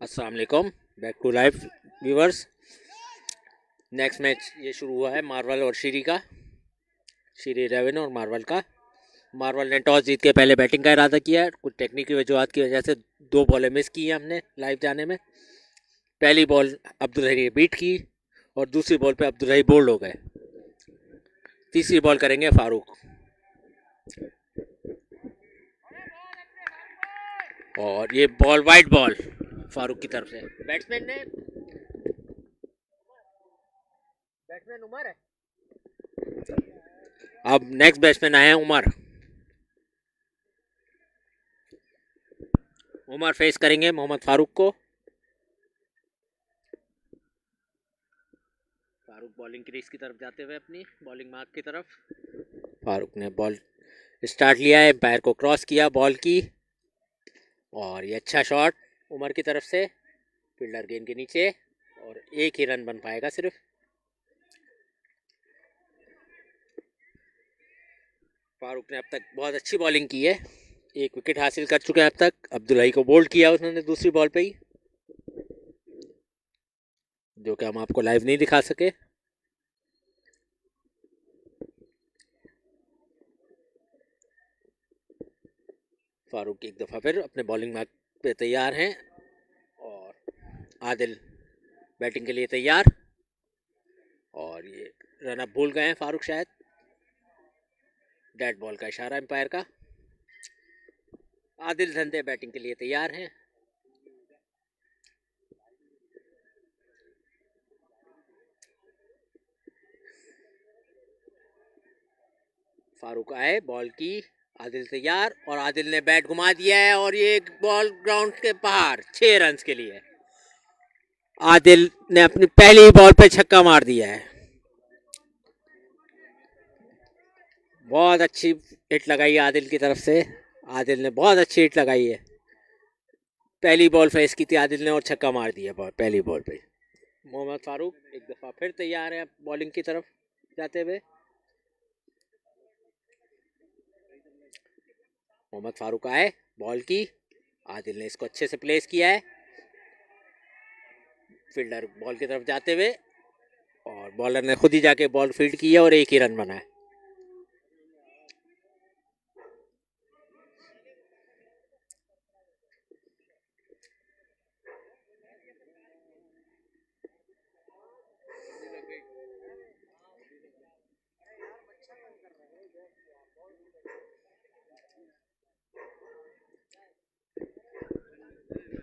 अस्सलाम वालेकुम, back to live viewers. Next match ये शुरू हुआ है मार्वल और शीरी का, शीरी 11 और मार्वल का। मार्वल ने टॉस जीत के पहले बैटिंग का इरादा किया है। कुछ टेक्निकल वजूहत की वजह से 2 बॉलें मिस की हैं हमने लाइव जाने में। पहली बॉल अब्दुल हई ने बीट की और दूसरी बॉल पे अब्दुल हई बोल्ड हो गए। तीसरी बॉल करेंगे फारूक, और ये बॉल वाइड बॉल फारूक की तरफ से। बैट्समैन उमर है। अब नेक्स्ट बैट्समैन आए हैं उमर। उमर फेस करेंगे मोहम्मद फारूक को। फारूक बॉलिंग क्रीज की तरफ जाते हुए अपनी बॉलिंग मार्क की तरफ। फारूक ने बॉल स्टार्ट लिया है, एम्पायर को क्रॉस किया बॉल की, और ये अच्छा शॉट उमर की तरफ से, फील्डर गेंद के नीचे, और एक ही रन बन पाएगा सिर्फ। फारूक ने अब तक बहुत अच्छी बॉलिंग की है, 1 विकेट हासिल कर चुके हैं अब तक। अब्दुल हई को बोल्ड किया उन्होंने दूसरी बॉल पे ही, जो कि हम आपको लाइव नहीं दिखा सके। फारूक एक दफ़ा फिर अपने बॉलिंग मार्क पे तैयार हैं, और आदिल बैटिंग के लिए तैयार। और ये रन अप भूल गए हैं फारूक शायद। डेड बॉल का इशारा एम्पायर का। आदिल धंधे बैटिंग के लिए तैयार हैं। फारूक आए, बॉल की, आदिल तैयार, और आदिल ने बैट घुमा दिया है, और ये बॉल ग्राउंड के बाहर 6 रन के लिए। आदिल ने अपनी पहली बॉल पे छक्का मार दिया है। बहुत अच्छी हिट लगाई है आदिल की तरफ से। आदिल ने बहुत अच्छी हिट लगाई है। पहली बॉल फेस की थी आदिल ने और छक्का मार दिया पहली बॉल पे। मोहम्मद फारूक एक दफ़ा फिर तैयार है बॉलिंग की तरफ जाते हुए। मोहम्मद फारूक आए, बॉल की, आदिल ने इसको अच्छे से प्लेस किया है, फील्डर बॉल की तरफ जाते हुए, और बॉलर ने खुद ही जाके बॉल फील्ड की है और एक ही रन बना है।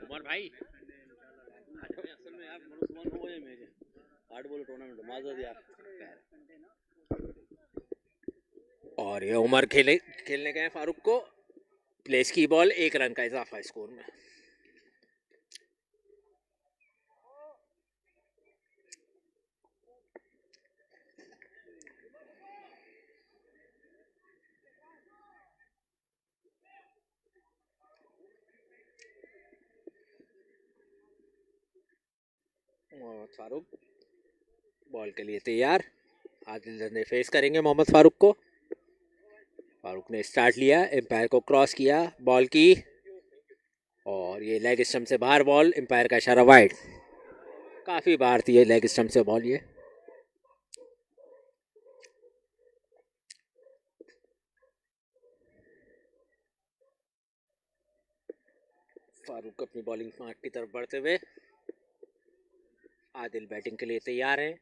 उमर भाई असल में यार मनोसमान हो गए मेरे 8 बॉल टूर्नामेंट माजद यार। और ये उमर खेलने गए फारूक को, प्लेस की बॉल, 1 रन का इजाफा स्कोर में। मोहम्मद फारूक बॉल के लिए तैयार। आदिल ने फेस करेंगे मोहम्मद फारूक को। फारूक ने स्टार्ट लिया, एम्पायर को क्रॉस किया, बॉल की, और ये लेग स्टंप से बाहर बॉल, एम्पायर का इशारा वाइड। काफ़ी बाहर थी ये लेग स्टंप से बॉल ये। फारूक अपनी बॉलिंग मार्क की तरफ बढ़ते हुए। आदिल बैटिंग के लिए तैयार हैं।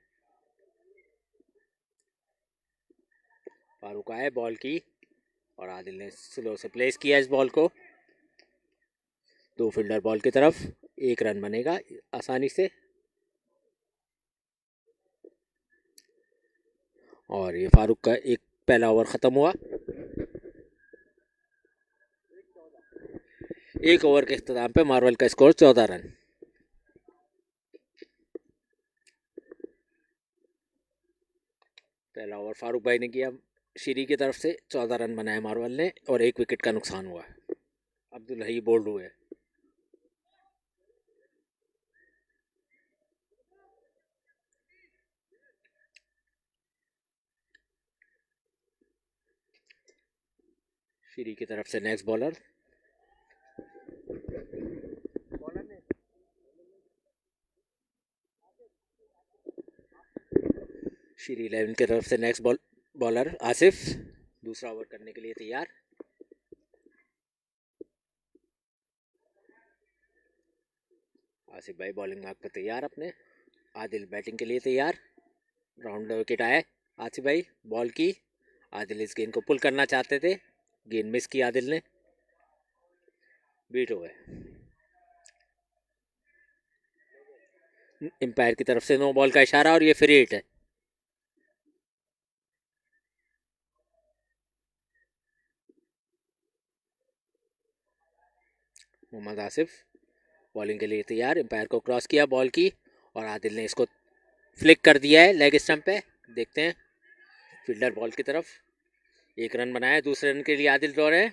फारूक आए, बॉल की, और आदिल ने स्लो से प्लेस किया इस बॉल को। 2 फील्डर बॉल की तरफ, 1 रन बनेगा आसानी से। और ये फारूक का एक पहला ओवर ख़त्म हुआ। 1 ओवर के इख्तिताम पे मार्वल का स्कोर 14 रन। पहला ओवर फारूक भाई ने किया शीरी की तरफ से, 14 रन बनाए मार्वल ने, और 1 विकेट का नुकसान हुआ। अब्दुल हई बोल्ड हुए। शीरी की तरफ से नेक्स्ट बॉलर श्री 11 की तरफ से नेक्स्ट बॉलर आसिफ दूसरा ओवर करने के लिए तैयार। आसिफ भाई बॉलिंग मार्क पर तैयार अपने। आदिल बैटिंग के लिए तैयार। राउंड विकेट आया आसिफ भाई बॉल की। आदिल इस गेंद को पुल करना चाहते थे, गेंद मिस की आदिल ने, बीट हो गए। एम्पायर की तरफ से नो बॉल का इशारा और ये फ्री हिट है। मोहम्मद आसिफ बॉलिंग के लिए तैयार। एम्पायर को क्रॉस किया बॉल की और आदिल ने इसको फ्लिक कर दिया है लेग स्टंप पे। देखते हैं फील्डर बॉल की तरफ। एक रन बनाया, दूसरे रन के लिए आदिल दौड़ है।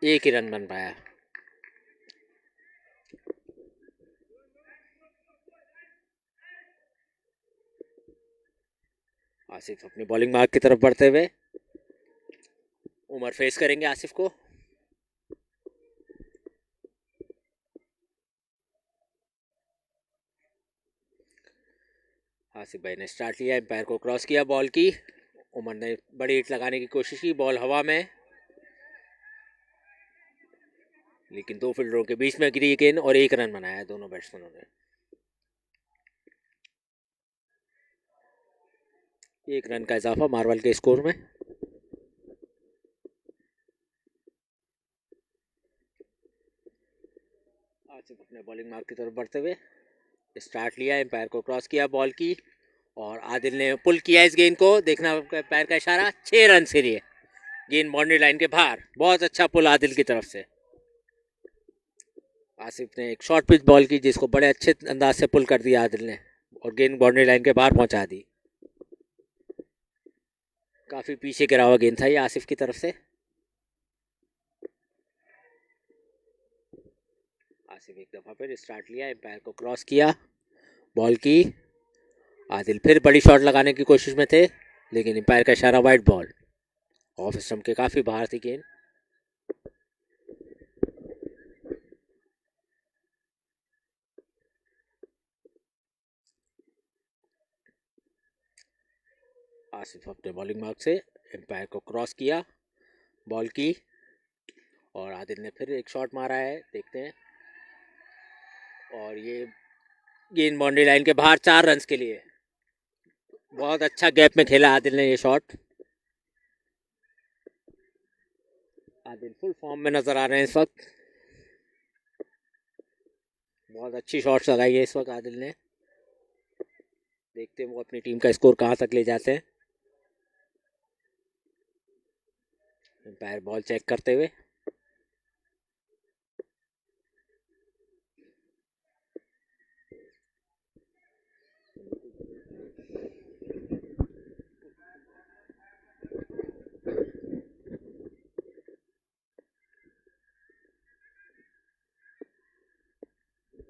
एक ही रन बन पाया। आसिफ अपनी बॉलिंग मार्क की तरफ बढ़ते हुए। उमर फेस करेंगे आसिफ को। आसिफ भाई ने स्टार्ट लिया, एम्पायर को क्रॉस किया बॉल की। उमर ने बड़ी हिट लगाने की कोशिश की, बॉल हवा में, लेकिन दो फील्डरों के बीच में गिरी गेंद और एक रन बनाया दोनों बैट्समैनों ने। एक रन का इजाफा मार्वल के स्कोर में। आसिफ अपने बॉलिंग मार्क की तरफ बढ़ते हुए स्टार्ट लिया, एम्पायर को क्रॉस किया बॉल की और आदिल ने पुल किया इस गेंद को। देखना पैर का इशारा, 6 रन से लिए गेंद बाउंड्री लाइन के बाहर। बहुत अच्छा पुल आदिल की तरफ से। आसिफ ने एक शॉर्ट पिच बॉल की जिसको बड़े अच्छे अंदाज से पुल कर दिया आदिल ने और गेंद बाउंड्री लाइन के बाहर पहुंचा दी। काफी पीछे गिरा हुआ गेंद था ये आसिफ की तरफ से। आसिफ एक दफा फिर स्टार्ट लिया, एम्पायर को क्रॉस किया बॉल की। आदिल फिर बड़ी शॉट लगाने की कोशिश में थे, लेकिन एम्पायर का इशारा वाइड बॉल। ऑफ स्टंप के काफी बाहर थी गेंद। आसिफ अपने बॉलिंग मार्क से एम्पायर को क्रॉस किया बॉल की और आदिल ने फिर एक शॉट मारा है, देखते हैं। और ये गेंद बाउंड्री लाइन के बाहर, 4 रन के लिए। बहुत अच्छा गैप में खेला आदिल ने ये शॉट। आदिल फुल फॉर्म में नजर आ रहे हैं इस वक्त। बहुत अच्छी शॉट्स लगाई है इस वक्त आदिल ने। देखते हैं वो अपनी टीम का स्कोर कहाँ तक ले जाते हैं। एम्पायर बॉल चेक करते हुए।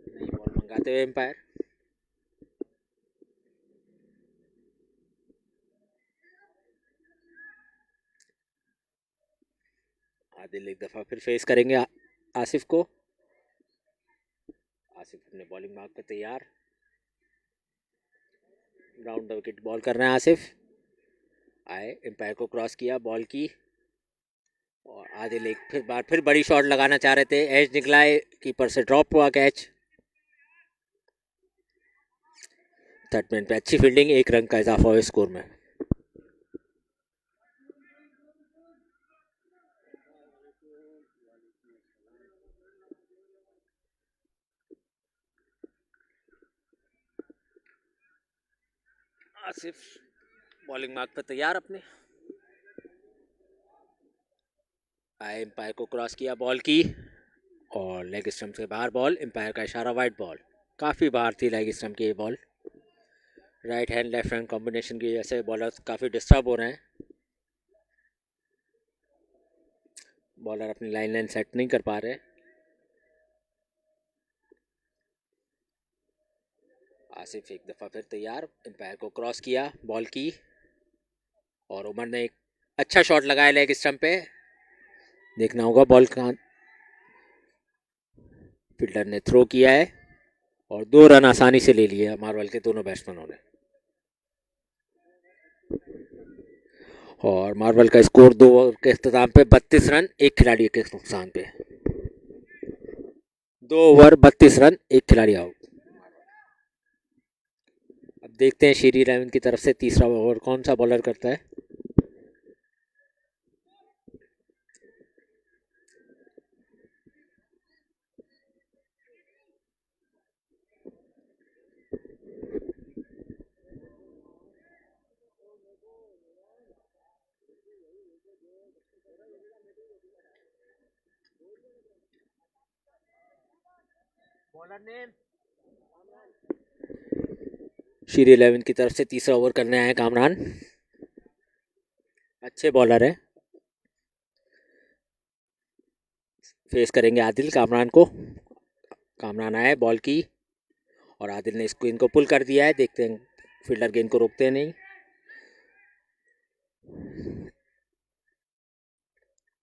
नई बॉल मंगाते हुए एम्पायर। आदिल एक दफा फिर फेस करेंगे आसिफ को। आसिफ अपने बॉलिंग मार्क पर तैयार। राउंड द विकेट बॉल कर रहे हैं आसिफ। आए, एम्पायर को क्रॉस किया बॉल की और आदिल एक फिर बड़ी शॉट लगाना चाह रहे थे। एज निकला है, कीपर से ड्रॉप हुआ कैच। थर्ड मैन पे अच्छी फील्डिंग, 1 रन का इजाफा हुआ स्कोर में। आसिफ बॉलिंग मार्क पर तैयार अपने। आए, एम्पायर को क्रॉस किया बॉल की और लेग स्टंप से बाहर बॉल। एम्पायर का इशारा वाइड बॉल। काफ़ी बाहर थी लेग स्टंप की ये ball. Right hand left hand combination की वजह से बॉलर काफ़ी डिस्टर्ब हो रहे हैं। बॉलर अपनी लाइन सेट नहीं कर पा रहे। आसिफ एक दफ़ा फिर तैयार, एम्पायर को क्रॉस किया बॉल की और उमर ने एक अच्छा शॉट लगाया लेग स्टंप पे। देखना होगा बॉल कहाँ। फील्डर ने थ्रो किया है और 2 रन आसानी से ले लिए मार्वल के दोनों बैट्समैनों ने। और मार्वल का स्कोर 2 ओवर के अख्ताम पे 32 रन एक खिलाड़ी के नुकसान पे। 2 ओवर 32 रन एक खिलाड़ी आउट। अब देखते हैं श्री इलेवन की तरफ से तीसरा ओवर कौन सा बॉलर करता है। बॉलर नेम श्री इलेवन की तरफ से तीसरा ओवर करने आए कामरान। अच्छे बॉलर है। फेस करेंगे आदिल कामरान को। कामरान आए बॉल की और आदिल ने इसको इनको पुल कर दिया है। देखते हैं फील्डर गेंद को रोकते हैं नहीं।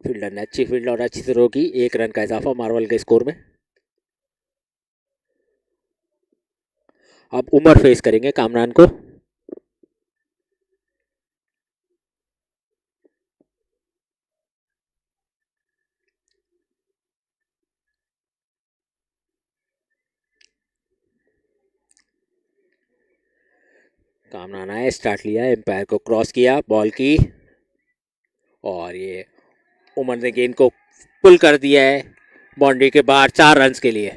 फील्डर ने अच्छी फील्ड और अच्छी थ्रो की। 1 रन का इजाफा मार्वल के स्कोर में। अब उमर फेस करेंगे कामरान को। कामरान आए स्टार्ट लिया एम्पायर को क्रॉस किया बॉल की और ये उमर ने गेंद को पुल कर दिया है बाउंड्री के बाहर 4 रन के लिए।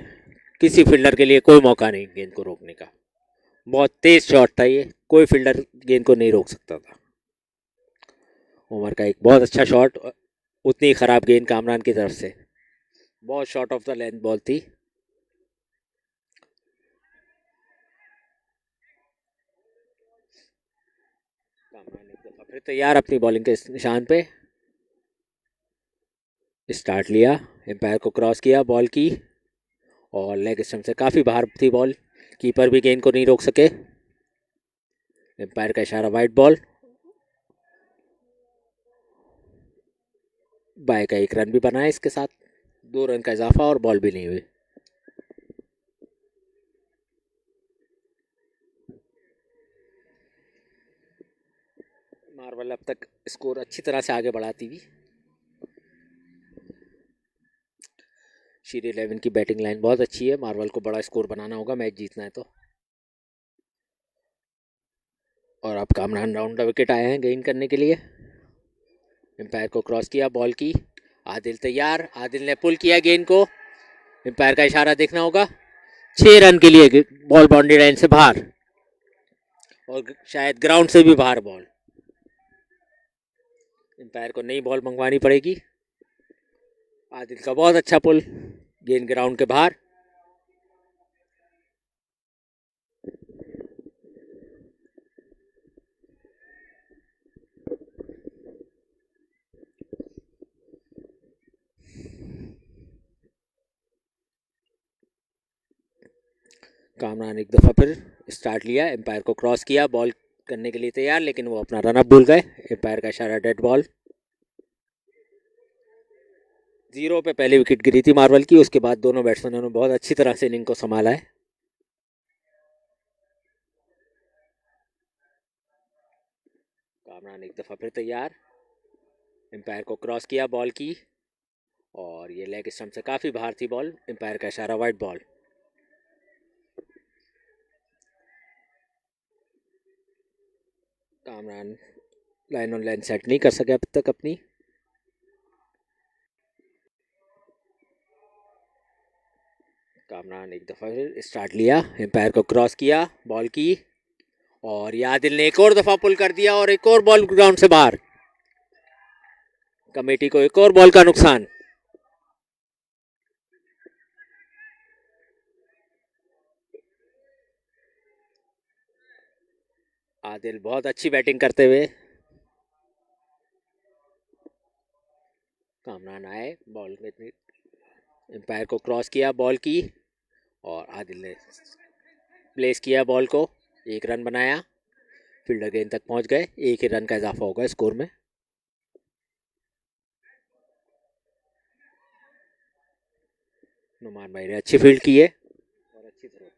किसी फील्डर के लिए कोई मौका नहीं गेंद को रोकने का। बहुत तेज शॉट था ये। कोई फील्डर गेंद को नहीं रोक सकता था। उमर का एक बहुत अच्छा शॉट। उतनी खराब गेंद कामरान की तरफ से। बहुत short of the length ball थी। कामरान एक दफा फिर तैयार अपनी बॉलिंग के निशान पे। स्टार्ट लिया एम्पायर को क्रॉस किया बॉल की और लेग स्टंप से काफ़ी बाहर थी बॉल। कीपर भी गेंद को नहीं रोक सके। एम्पायर का इशारा वाइड बॉल। बाय का 1 रन भी बना है इसके साथ। 2 रन का इजाफा और बॉल भी नहीं हुई। मार्वल अब तक स्कोर अच्छी तरह से आगे बढ़ाती हुई। श्री इलेवन की बैटिंग लाइन बहुत अच्छी है। मार्वल को बड़ा स्कोर बनाना होगा मैच जीतना है तो। और अब कामरान राउंड द विकेट आए हैं गेंद करने के लिए। एम्पायर को क्रॉस किया बॉल की। आदिल तैयार। आदिल ने पुल किया गेंद को। एम्पायर का इशारा देखना होगा। 6 रन के लिए बॉल बाउंड्री लाइन से बाहर और शायद ग्राउंड से भी बाहर बॉल। एम्पायर को नई बॉल मंगवानी पड़ेगी। आदिल का बहुत अच्छा पुल। गेंद ग्राउंड के बाहर। कामरान एक दफ़ा फिर स्टार्ट लिया। एम्पायर को क्रॉस किया बॉल करने के लिए तैयार लेकिन वो अपना रन अप भूल गए। एम्पायर का इशारा डेड बॉल। 0 पे पहली विकेट गिरी थी मार्वल की। उसके बाद दोनों बैट्समैनों ने बहुत अच्छी तरह से इनिंग को संभाला है। कामरान एक दफ़ा फिर तैयार। एम्पायर को क्रॉस किया बॉल की और ये लेग स्टंप से काफ़ी बाहर थी बॉल। एम्पायर का इशारा wide ball. Kamran line on line set नहीं कर सके अब तक अपनी। कामरान एक दफ़ा फिर स्टार्ट लिया। एम्पायर को क्रॉस किया बॉल की और ये आदिल ने एक और दफ़ा पुल कर दिया और एक और बॉल ग्राउंड से बाहर। कमेटी को एक और बॉल का नुकसान। आदिल बहुत अच्छी बैटिंग करते हुए। कामरान आए बॉल में एम्पायर को क्रॉस किया बॉल की और आदिल ने प्लेस किया बॉल को। 1 रन बनाया। फील्डर गेंद तक पहुंच गए। 1 ही रन का इजाफा होगा स्कोर में। नुमान भाई ने अच्छी फील्ड की है और अच्छी थ्रो।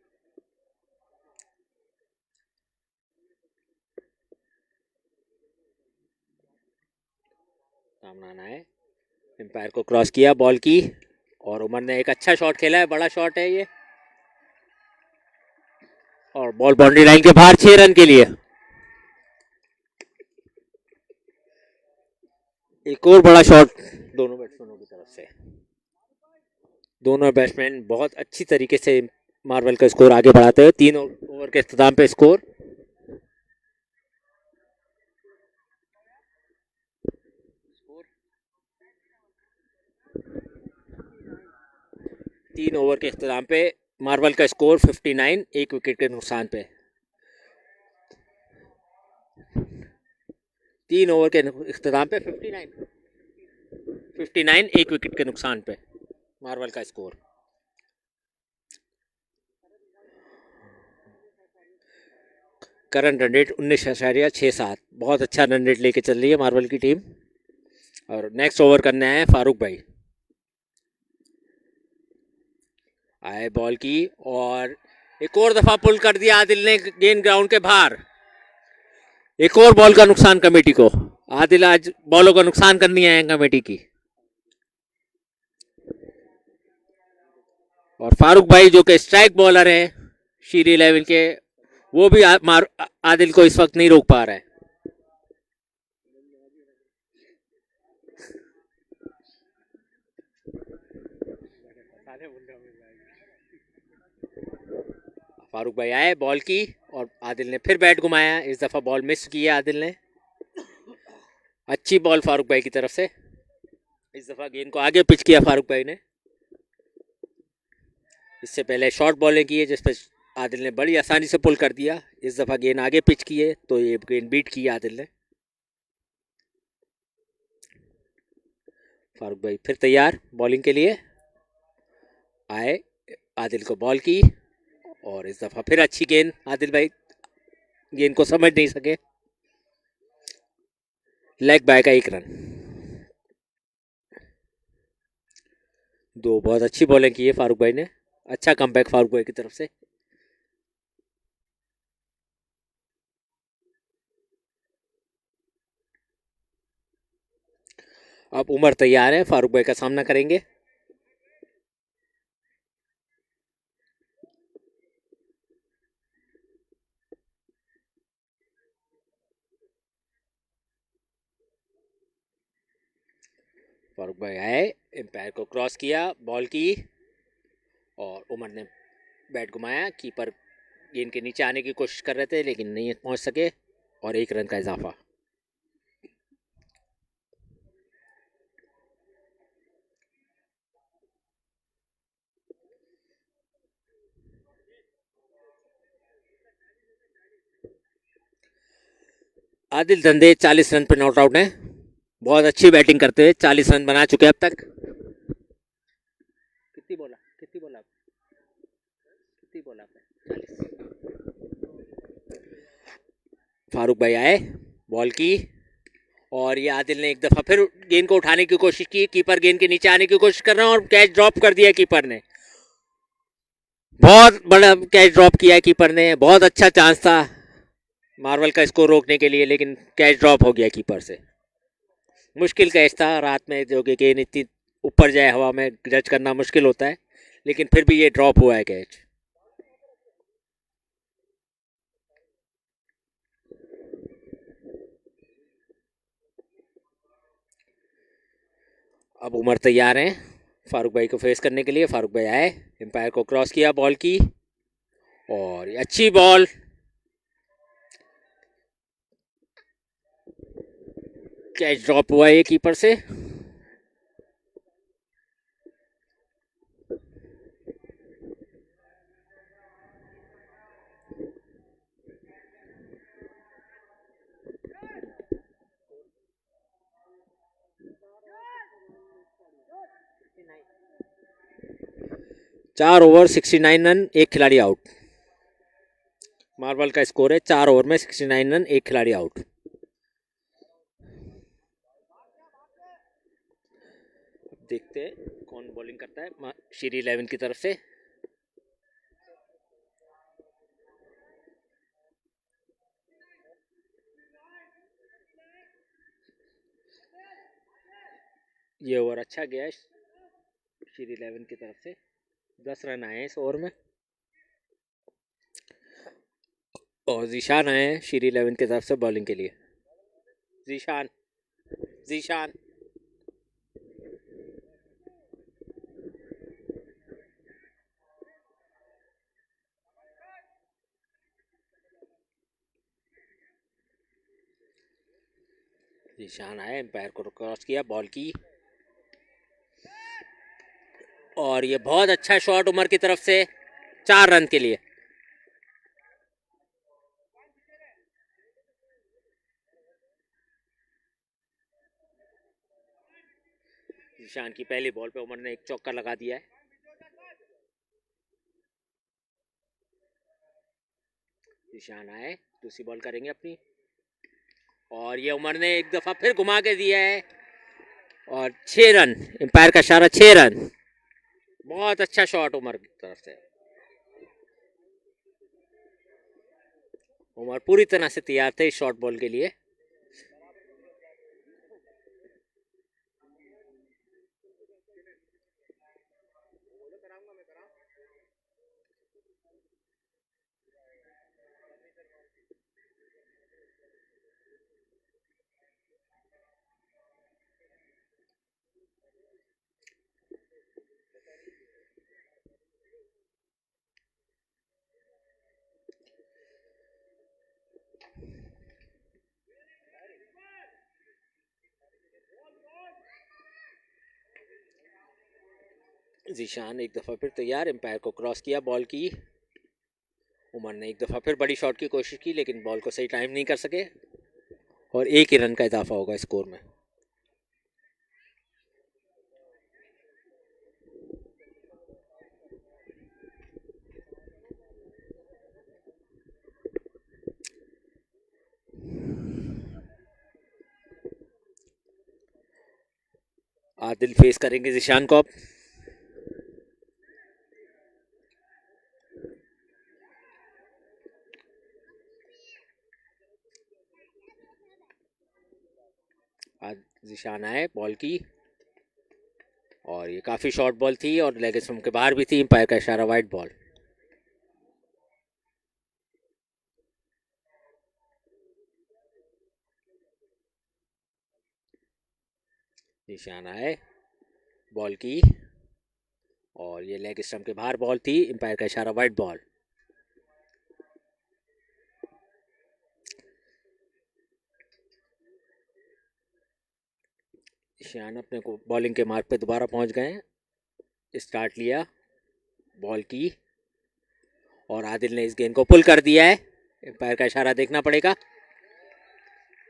सामना आना है, एम्पायर को क्रॉस किया बॉल की, और उमर ने एक अच्छा शॉट खेला है, बड़ा शॉट है ये, और बॉल बाउंड्री लाइन के बाहर 6 रन के लिए। एक और बड़ा शॉट दोनों बैट्समैनों की तरफ से। दोनों बैट्समैन बहुत अच्छी तरीके से मार्वल का स्कोर आगे बढ़ाते हैं। 3 ओवर के इख्तिताम पे स्कोर 3 ओवर के इख्तिताम पे मार्वल का स्कोर 59, एक विकेट के नुकसान पे। 3 ओवर के इख्तिताम पे 59 एक विकेट के नुकसान पे मार्वल का स्कोर। करंट रन रेट 19.67, बहुत अच्छा रन रेट लेके चल रही है मार्वल की टीम। और नेक्स्ट ओवर करने आए फारूक भाई। आए बॉल की, और एक और दफा पुल कर दिया आदिल ने गेंद ग्राउंड के बाहर। एक और बॉल का नुकसान कमेटी को। आदिल आज बॉलों का नुकसान करनी है कमेटी की। और फारूक भाई जो कि स्ट्राइक बॉलर हैं शीरी 11 के, वो भी आदिल को इस वक्त नहीं रोक पा रहा है। फारूक भाई आए बॉल की, और आदिल ने फिर बैट घुमाया। इस दफा बॉल मिस किया आदिल ने। अच्छी बॉल फारूक भाई की तरफ से। इस दफा गेंद को आगे पिच किया फारूक भाई ने। इससे पहले शॉर्ट बॉलें की है जिस पर आदिल ने बड़ी आसानी से पुल कर दिया। इस दफा गेंद आगे पिच की है तो ये गेंद बीट की आदिल ने। फारूक भाई फिर तैयार बॉलिंग के लिए। आए, आदिल को बॉल की, और इस दफा फिर अच्छी गेंद। आदिल भाई गेंद को समझ नहीं सके। लेग बाय का 1 रन। 2 बहुत अच्छी बॉलिंग की है फारूक भाई ने। अच्छा कमबैक फारूक भाई की तरफ से। अब उमर तैयार है, फारूक भाई का सामना करेंगे। फारूक भाई आए, एम्पायर को क्रॉस किया बॉल की, और उमर ने बैट घुमाया। कीपर गेंद के नीचे आने की कोशिश कर रहे थे लेकिन नहीं पहुंच सके, और 1 रन का इजाफा। आदिल धंधे 40 रन पे नॉट आउट हैं। बहुत अच्छी बैटिंग करते हुए 40 रन बना चुके अब तक। कितनी बोला 40। फारूक भाई आए बॉल की, और ये आदिल ने एक दफा फिर गेंद को उठाने की कोशिश की। कीपर गेंद के नीचे आने की कोशिश कर रहे हैं और कैच ड्रॉप कर दिया कीपर ने। बहुत बड़ा कैच ड्रॉप किया है कीपर ने। बहुत अच्छा चांस था मार्वल का स्कोर रोकने के लिए, लेकिन कैच ड्रॉप हो गया कीपर से। मुश्किल कैच था रात में, जो कि गेंद इतनी ऊपर जाए हवा में जज करना मुश्किल होता है, लेकिन फिर भी ये ड्रॉप हुआ है कैच। अब उमर तैयार हैं फारूक भाई को फेस करने के लिए। फारूक भाई आए, एम्पायर को क्रॉस किया बॉल की, और अच्छी बॉल। कैच ड्रॉप हुआ है कीपर से। चार ओवर 69 रन, एक खिलाड़ी आउट। मार्वल का स्कोर है 4 ओवर में 69 रन, एक खिलाड़ी आउट। देखते हैं कौन बॉलिंग करता है श्री 11 की तरफ से। ये ओवर अच्छा गया है श्री 11 की तरफ से, 10 रन आए हैं इस ओवर में। और जीशान आए हैं श्री 11 की तरफ से बॉलिंग के लिए। जीशान, जीशान, जीशान आए, एम्पायर को क्रॉस किया, बॉल की, और ये बहुत अच्छा शॉट उमर की तरफ से, 4 रन के लिए। जीशान की पहली बॉल पे उमर ने एक चौका लगा दिया है। जीशान आए, दूसरी बॉल करेंगे अपनी, और ये उमर ने एक दफा फिर घुमा के दिया है, और 6 रन, एम्पायर का इशारा 6 रन। बहुत अच्छा शॉट उमर की तरफ से। उमर पूरी तरह से तैयार थे इस शॉर्ट बॉल के लिए। जीशान एक दफा फिर तैयार, एम्पायर को क्रॉस किया, बॉल की, उमर ने एक दफा फिर बड़ी शॉट की कोशिश की, लेकिन बॉल को सही टाइम नहीं कर सके, और 1 ही रन का इजाफा होगा स्कोर में। आदिल फेस करेंगे जीशान को अब। जीशान आए, बॉल की, और ये काफी शॉर्ट बॉल थी और लेग स्टंप के बाहर भी थी, एम्पायर का इशारा वाइड बॉल। जीशान आए, बॉल की, और ये लेग स्टंप के बाहर बॉल थी, एम्पायर का इशारा वाइड बॉल। ईशान अपने को बॉलिंग के मार्क पे दोबारा पहुंच गए, स्टार्ट लिया, बॉल की, और आदिल ने इस गेंद को पुल कर दिया है, एम्पायर का इशारा देखना पड़ेगा।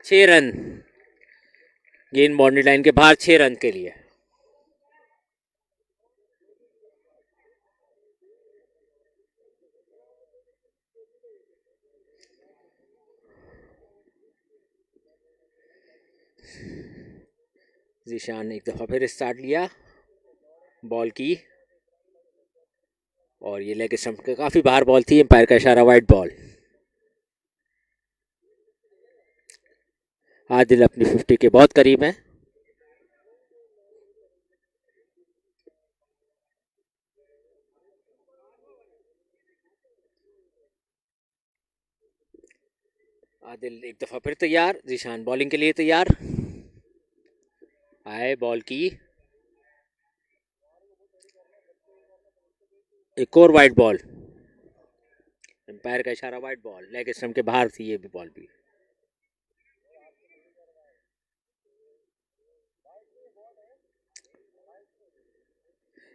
6 रन, गेंद बाउंड्री लाइन के बाहर, 6 रन के लिए। जीशान ने एक दफा फिर स्टार्ट लिया, बॉल की, और ये लेग स्टंप के काफी बाहर बॉल थी, एम्पायर का इशारा वाइड बॉल। आदिल अपनी 50 के बहुत करीब है। आदिल एक दफा फिर तैयार, जीशान बॉलिंग के लिए तैयार, आए, बॉल की, एक और वाइड बॉल, एम्पायर का इशारा वाइड बॉल, लेग स्टंप के बाहर थी ये भी बॉल भी।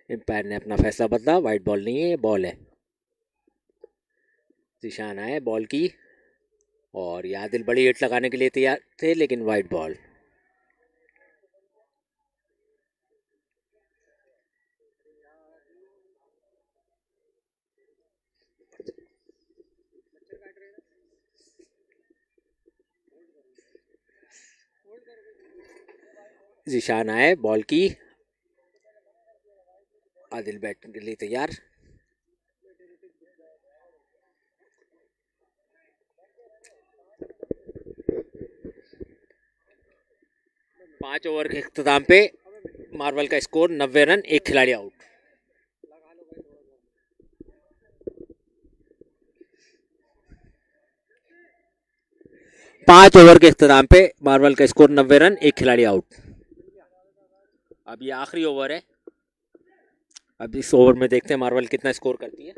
एम्पायर ने अपना फैसला बदला, वाइड बॉल नहीं है, ये बॉल है। जीशान आए, बॉल की, और ये आदिल बड़ी हिट लगाने के लिए तैयार थे, लेकिन वाइड बॉल। जीशान आए, बॉल की, आदिल बैटिंग के लिए तैयार। पाँच ओवर के इख्तिताम पे मार्वल का स्कोर 90 रन, एक खिलाड़ी आउट। पाँच ओवर के इख्तिताम पे मार्वल का स्कोर 90 रन, एक खिलाड़ी आउट। अब ये आखिरी ओवर है। अब इस ओवर में देखते हैं मार्वल कितना स्कोर करती है।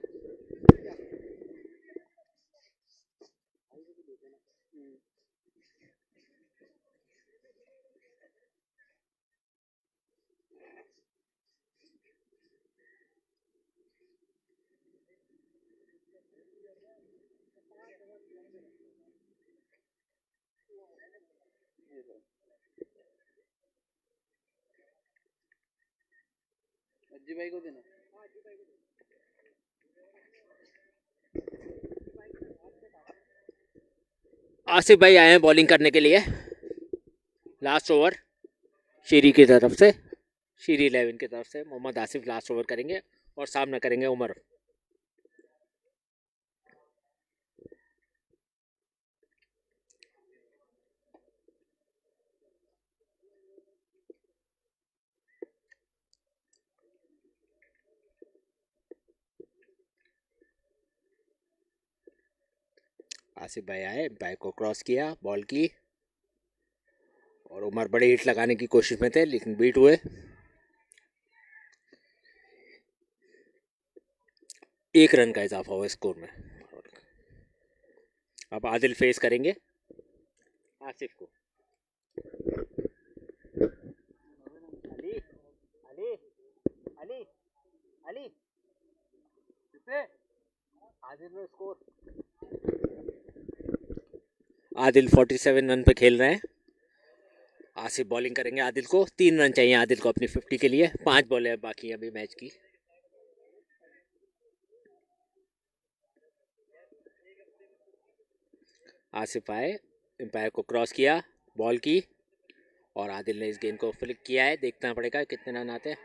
अज्जी भाई को देना। आसिफ भाई आए हैं बॉलिंग करने के लिए। लास्ट ओवर शीरी की तरफ से, शीरी 11 की तरफ से मोहम्मद आसिफ लास्ट ओवर करेंगे और सामना करेंगे उमर। आसिफ भाई आए, बैक को क्रॉस किया, बॉल की, और उमर बड़े हिट लगाने की कोशिश में थे लेकिन बीट हुए। एक रन का इजाफा हुआ स्कोर में। अब आदिल फेस करेंगे आसिफ को। अली अली अली अली आदिल में स्कोर। आदिल 47 रन पे खेल रहे हैं। आसिफ बॉलिंग करेंगे आदिल को। 3 रन चाहिए आदिल को अपनी 50 के लिए। 5 बॉलें बाकी अभी मैच की। आसिफ आए, एम्पायर को क्रॉस किया, बॉल की, और आदिल ने इस गेंद को फ्लिक किया है। देखना पड़ेगा कितने रन आते हैं।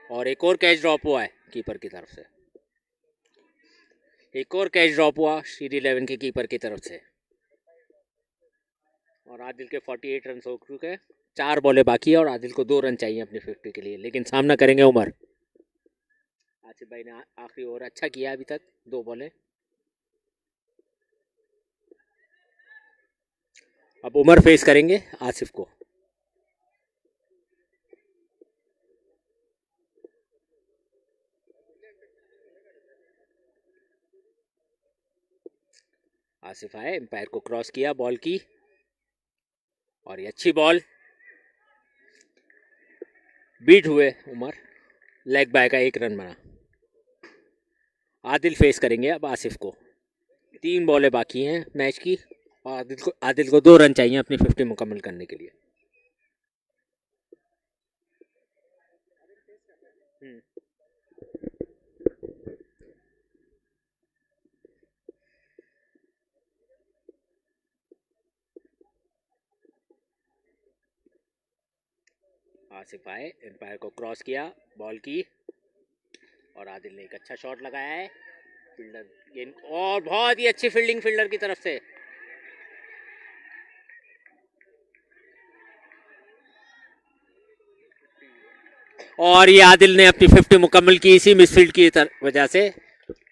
और एक और कैच ड्रॉप हुआ है कीपर की तरफ से। एक और कैच ड्रॉप हुआ शीरी 11 के कीपर की तरफ से। और आदिल के 48 रन हो चुके हैं। 4 बॉलें बाकी है और आदिल को 2 रन चाहिए अपनी 50 के लिए, लेकिन सामना करेंगे उमर। आसिफ भाई ने आखिरी ओवर अच्छा किया अभी तक, 2 बॉलें। अब उमर फेस करेंगे आसिफ को। आसिफ आए, एम्पायर को क्रॉस किया, बॉल की, और ये अच्छी बॉल, बीट हुए उमर। लेग बाय का 1 रन बना। आदिल फेस करेंगे अब आसिफ को। 3 बॉलें बाकी हैं मैच की और आदिल को 2 रन चाहिए अपनी 50 मुकम्मल करने के लिए। आसिफ आए, एम्पायर को क्रॉस किया, बॉल की, और आदिल ने एक अच्छा शॉट लगाया है। फील्डर गेंद, और बहुत ही अच्छी फील्डिंग फील्डर की तरफ से। और ये आदिल ने अपनी 50 मुकम्मल की इसी मिसफील्ड की वजह से।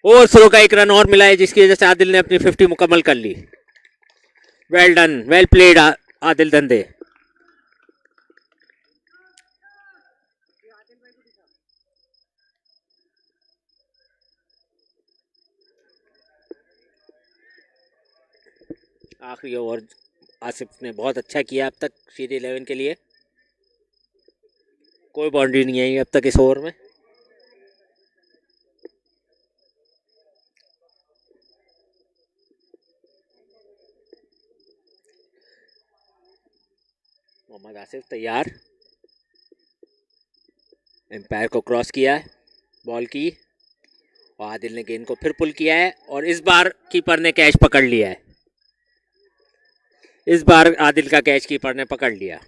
और स्लो का 1 रन और मिला है जिसकी वजह से आदिल ने अपनी 50 मुकम्मल कर ली। Well done, well played Adil धंधे। आखिरी ओवर आसिफ ने बहुत अच्छा किया अब तक शीरी 11 के लिए। कोई बाउंड्री नहीं आई अब तक इस ओवर में। मोहम्मद आसिफ तैयार, एम्पायर को क्रॉस किया है, बॉल की, और आदिल ने गेंद को फिर पुल किया है, और इस बार कीपर ने कैच पकड़ लिया है। इस बार आदिल का कैच कीपर ने पकड़ लिया।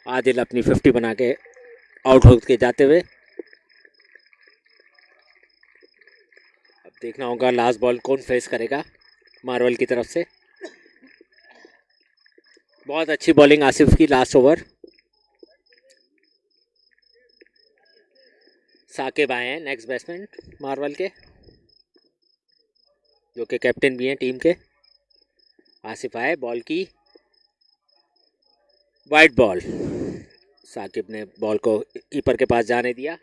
आदिल अपनी 50 बना के आउट होके जाते हुए। अब देखना होगा लास्ट बॉल कौन फेस करेगा मार्वल की तरफ से। बहुत अच्छी बॉलिंग आसिफ की लास्ट ओवर। साकिब आए हैं नेक्स्ट बैट्समैन मार्वल के, जो कि कैप्टन भी हैं टीम के। आसिफ आए, बॉल की वाइड बॉल। साकिब ने बॉल को कीपर के पास जाने दिया।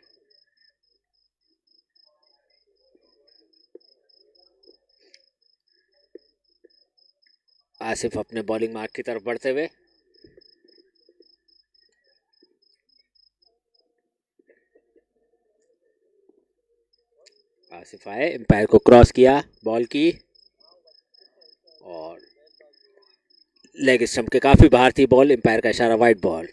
आसिफ अपने बॉलिंग मार्क की तरफ बढ़ते हुए। आसिफ आए, एम्पायर को क्रॉस किया बॉल की, और लेग स्टंप के काफी बाहर थी बॉल। एम्पायर का इशारा वाइड बॉल।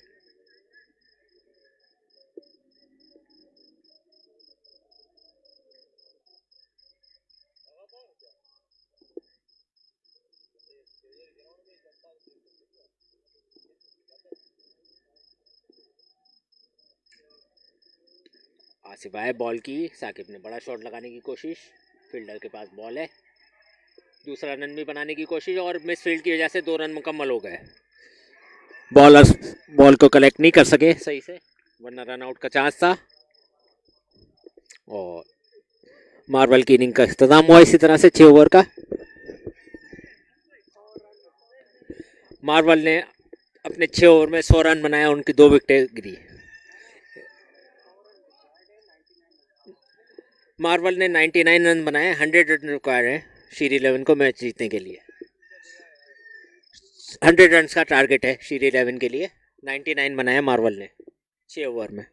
आसिफ आए, बॉल की, साकिब ने बड़ा शॉट लगाने की कोशिश, फील्डर के पास बॉल है। दूसरा रन भी बनाने की कोशिश और मिस फील्ड की वजह से 2 रन मुकम्मल हो गए। बॉलर बॉल को कलेक्ट नहीं कर सके सही से, वरना रन आउट का चांस था। और मार्वल की इनिंग का इख्तिताम हुआ इसी तरह से 6 ओवर का। मार्वल ने अपने 6 ओवर में 100 रन बनाया, उनकी 2 विकेटें गिरी। मार्वल ने 99 रन बनाए, 100 रन रिक्वायर है शीरी 11 को मैच जीतने के लिए। 100 रन का टारगेट है शीरी 11 के लिए। 99 बनाया मार्वल ने 6 ओवर में।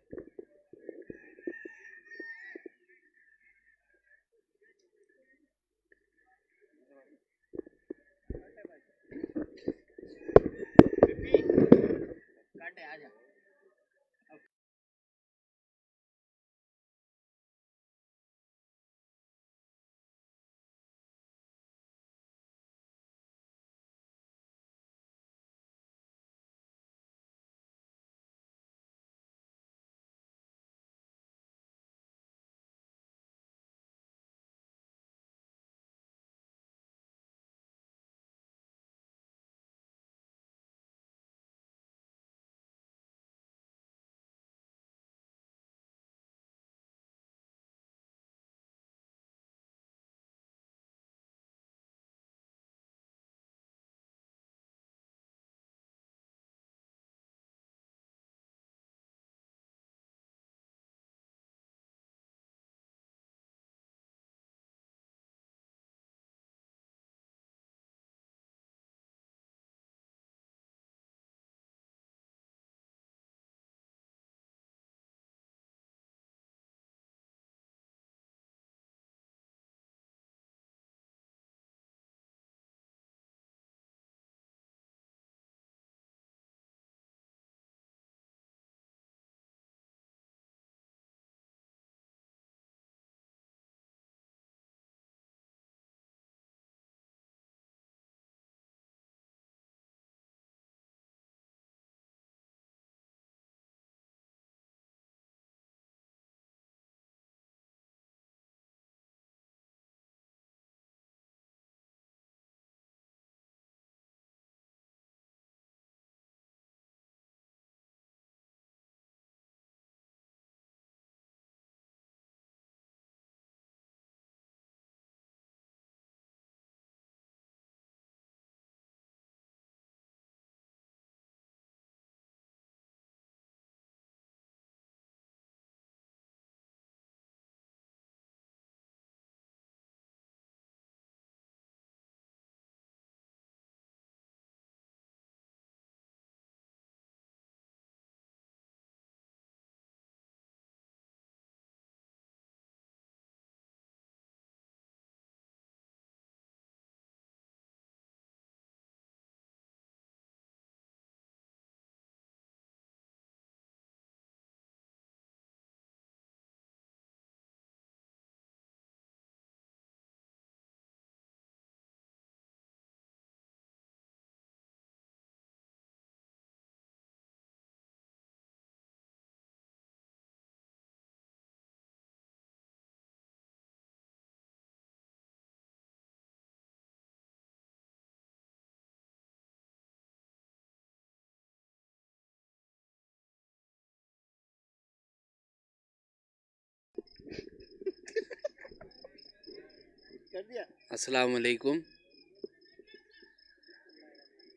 अस्सलाम वालेकुम,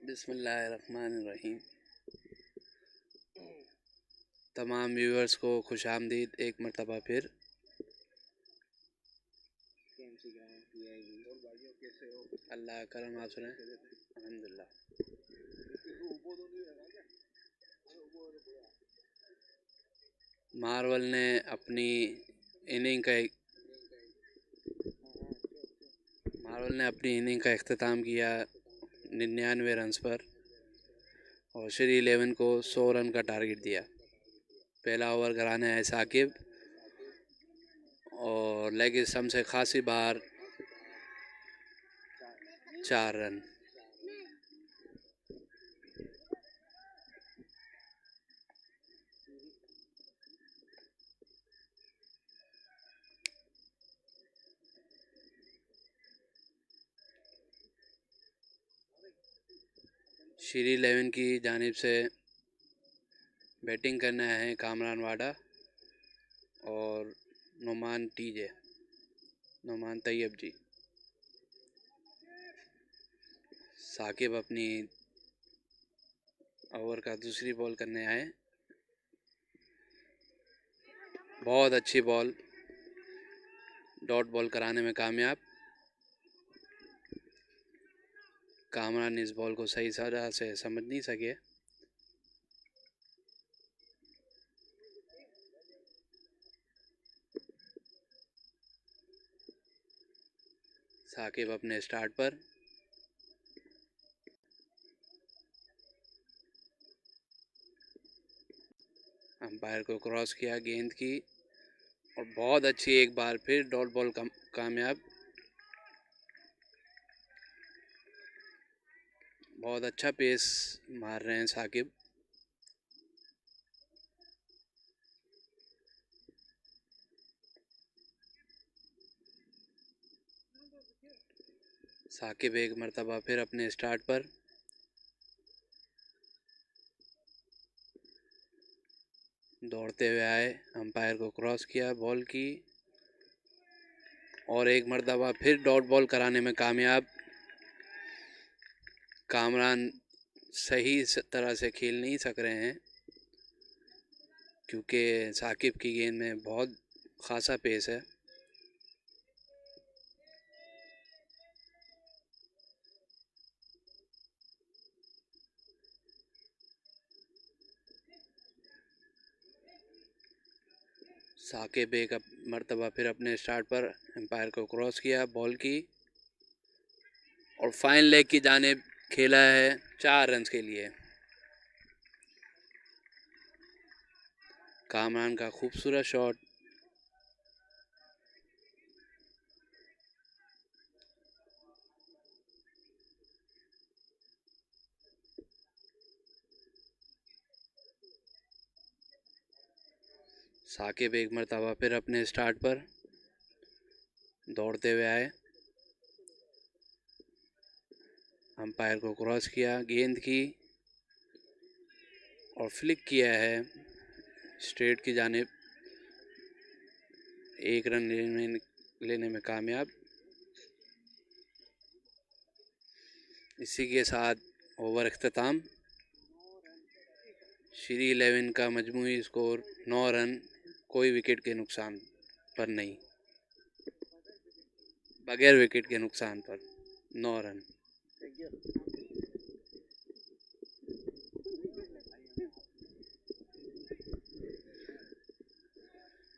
बिस्मिल्लाहिर्रहमानिर्रहीम। तमाम व्यूअर्स को खुशामदीद एक मरतबा फिर। अल्लाह करम, आप सुनाएं। अल्हम्दुलिल्लाह। मार्वल ने अपनी इनिंग का इख्तिताम किया 99 रन्स पर और श्री 11 को 100 रन का टारगेट दिया। पहला ओवर कराने आए साकिब और लेग स्टंप से खासी बार 4 रन। श्री 11 की जानिब से बैटिंग करने आए हैं कामरान वाडा और नुमान तैयब जी। साकिब अपनी ओवर का दूसरी बॉल करने आए। बहुत अच्छी बॉल, डॉट बॉल कराने में कामयाब। कामरान इस बॉल को सही तरह से समझ नहीं सके। साकिब अपने स्टार्ट पर। अंपायर को क्रॉस किया गेंद की और बहुत अच्छी एक बार फिर डॉट बॉल कामयाब। बहुत अच्छा पेस मार रहे हैं साकिब। साकिब एक मरतबा फिर अपने स्टार्ट पर। दौड़ते हुए आए, अंपायर को क्रॉस किया बॉल की और एक मरतबा फिर डॉट बॉल कराने में कामयाब। कामरान सही तरह से खेल नहीं सक रहे हैं क्योंकि साकिब की गेंद में बहुत खासा पेस है। साकिब एक मरतबा फिर अपने स्टार्ट पर। एम्पायर को क्रॉस किया बॉल की और फाइन लेग की जानिब खेला है 4 रन के लिए। कामरान का खूबसूरत शॉट। साकिब एक मरतबा फिर अपने स्टार्ट पर। दौड़ते हुए आए, अंपायर को क्रॉस किया गेंद की और फ्लिक किया है स्ट्रेट की जानिब। 1 रन लेने में कामयाब। इसी के साथ ओवर इख्तिताम। श्री 11 का मजमूई स्कोर 9 रन, कोई विकेट के नुकसान पर नहीं, बगैर विकेट के नुकसान पर 9 रन।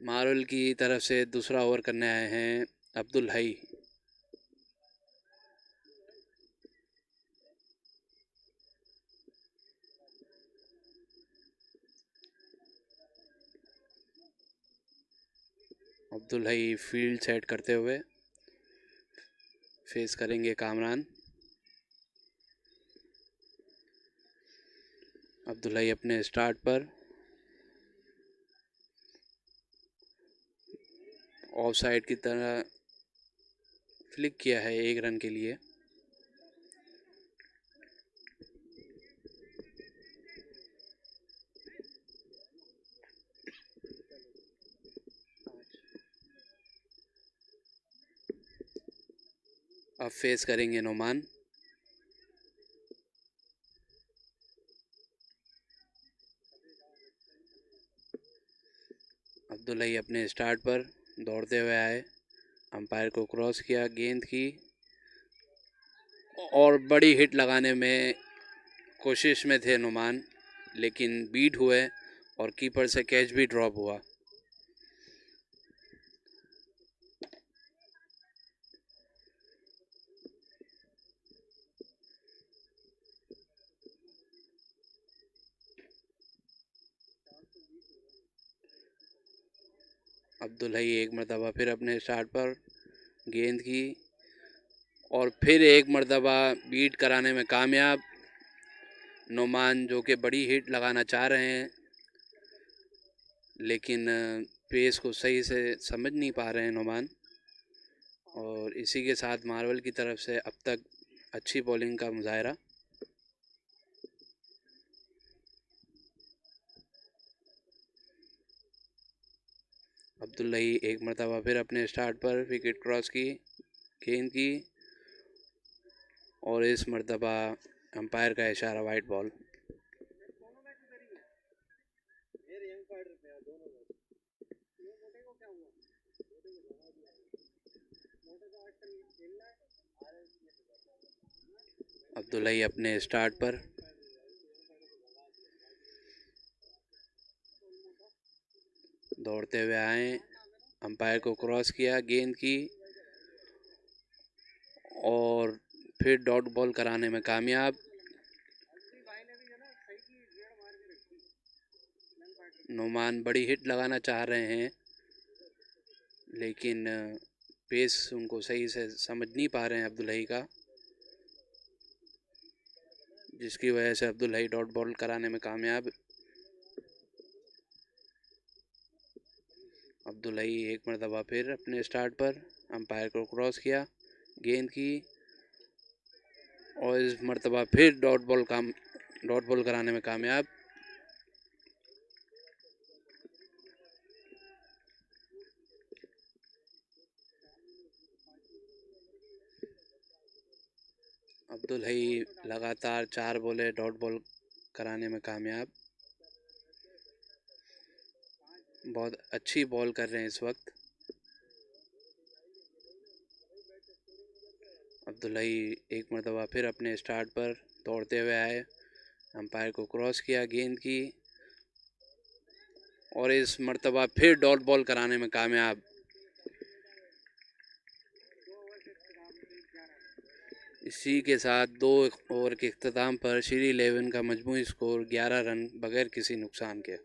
मार्वल की तरफ से दूसरा ओवर करने आए हैं अब्दुल हई। अब्दुल हई फील्ड सेट करते हुए फेस करेंगे कामरान। अब्दुल हई अपने स्टार्ट पर। ऑफ साइड की तरह फ्लिक किया है 1 रन के लिए। अब फेस करेंगे नोमान। अब्दुल्ला अपने स्टार्ट पर दौड़ते हुए आए, अंपायर को क्रॉस किया, गेंद की और बड़ी हिट लगाने में कोशिश में थे नुमान, लेकिन बीट हुए और कीपर से कैच भी ड्रॉप हुआ। अब्दुल्ला एक मरतबा फिर अपने स्टार्ट पर गेंद की और फिर एक मरतबा बीट कराने में कामयाब। नोमान जो कि बड़ी हिट लगाना चाह रहे हैं, लेकिन पेस को सही से समझ नहीं पा रहे हैं नोमान। और इसी के साथ मार्वल की तरफ से अब तक अच्छी बॉलिंग का मुजाहरा। अब्दुल्ला एक मरतबा फिर अपने स्टार्ट पर विकेट क्रॉस की, गेंद की और इस मरतबा अंपायर का इशारा वाइड बॉल। अब्दुल्ला अपने स्टार्ट पर दौड़ते हुए आए, अंपायर को क्रॉस किया, गेंद की और फिर डॉट बॉल कराने में कामयाब। नोमान बड़ी हिट लगाना चाह रहे हैं, लेकिन पेस उनको सही से समझ नहीं पा रहे हैं अब्दुल्ला का, जिसकी वजह से अब्दुल्ला डॉट बॉल कराने में कामयाब। अब्दुल्ला एक मरतबा फिर अपने स्टार्ट पर अंपायर को क्रॉस किया, गेंद की और इस मरतबा फिर डॉट बॉल कराने में कामयाब। अब्दुल हई लगातार 4 बॉले डॉट बॉल कराने में कामयाब। बहुत अच्छी बॉल कर रहे हैं इस वक्त। अब्दुल हई एक मरतबा फिर अपने स्टार्ट पर दौड़ते हुए आए, अंपायर को क्रॉस किया, गेंद की और इस मरतबा फिर डॉट बॉल कराने में कामयाब। इसी के साथ 2 ओवर के इख्तिताम पर श्री 11 का मजमूई स्कोर 11 रन बगैर किसी नुकसान के।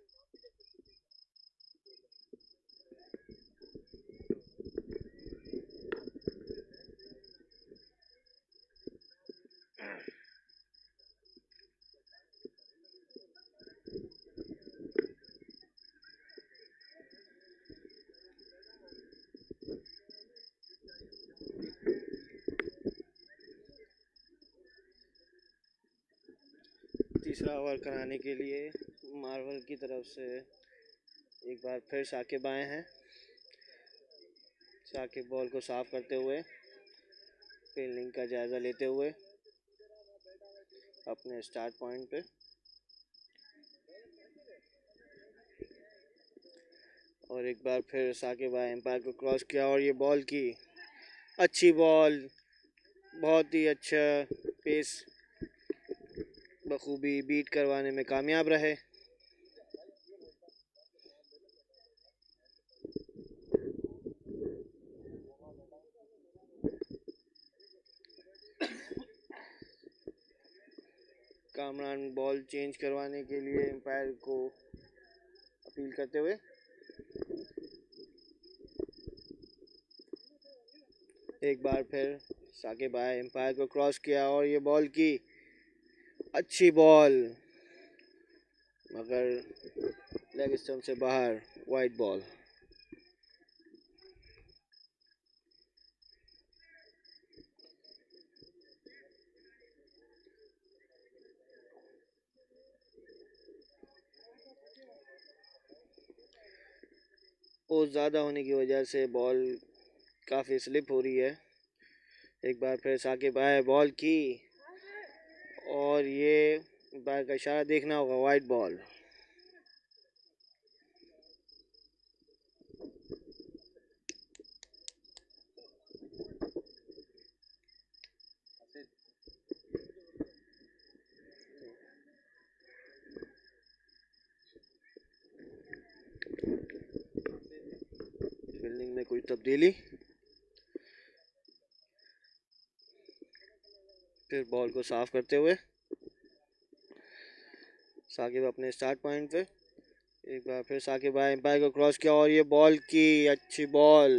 तीसरा ओवर कराने के लिए मार्वल की तरफ से एक बार फिर साकिब आए हैं। साकिब बॉल को साफ करते हुए, फील्डिंग का जायज़ा लेते हुए अपने स्टार्ट पॉइंट पे। और एक बार फिर साकिब आए, एम्पायर को क्रॉस किया और ये बॉल की अच्छी बॉल, बहुत ही अच्छा पेस, बखूबी बीट करवाने में कामयाब रहे। कामरान बॉल चेंज करवाने के लिए एम्पायर को अपील करते हुए एक बार फिर साकिब आए, एम्पायर को क्रॉस किया और ये बॉल की अच्छी बॉल, मगर लेग स्टंप से बाहर, वाइड बॉल। ओवर ज़्यादा होने की वजह से बॉल काफ़ी स्लिप हो रही है, एक बार फिर साकिब आए बॉल की, और ये बैट का इशारा देखना होगा, वाइड बॉल। फील्डिंग में कोई तब्दीली, फिर बॉल को साफ करते हुए साकिब अपने स्टार्ट पॉइंट पे। एक बार फिर साकिब आए, एम्पायर को क्रॉस किया और ये बॉल की, अच्छी बॉल।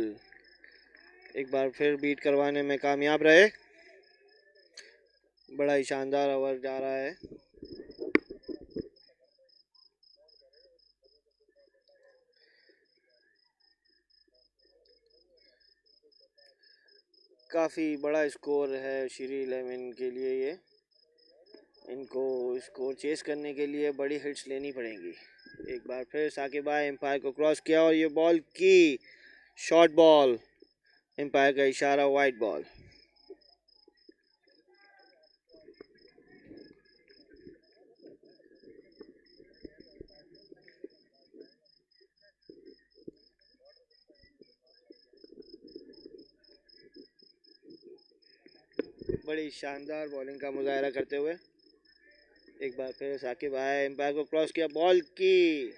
एक बार फिर बीट करवाने में कामयाब रहे। बड़ा ही शानदार ओवर जा रहा है। काफ़ी बड़ा स्कोर है श्री 11 के लिए ये। इनको स्कोर चेस करने के लिए बड़ी हिट्स लेनी पड़ेंगी। एक बार फिर साकिब आए, एम्पायर को क्रॉस किया और ये बॉल की, शॉर्ट बॉल। एम्पायर का इशारा, वाइड बॉल। बड़ी शानदार बॉलिंग का मुजाहरा करते हुए एक बार फिर साकिब आए, एम्पायर को क्रॉस किया, बॉल की,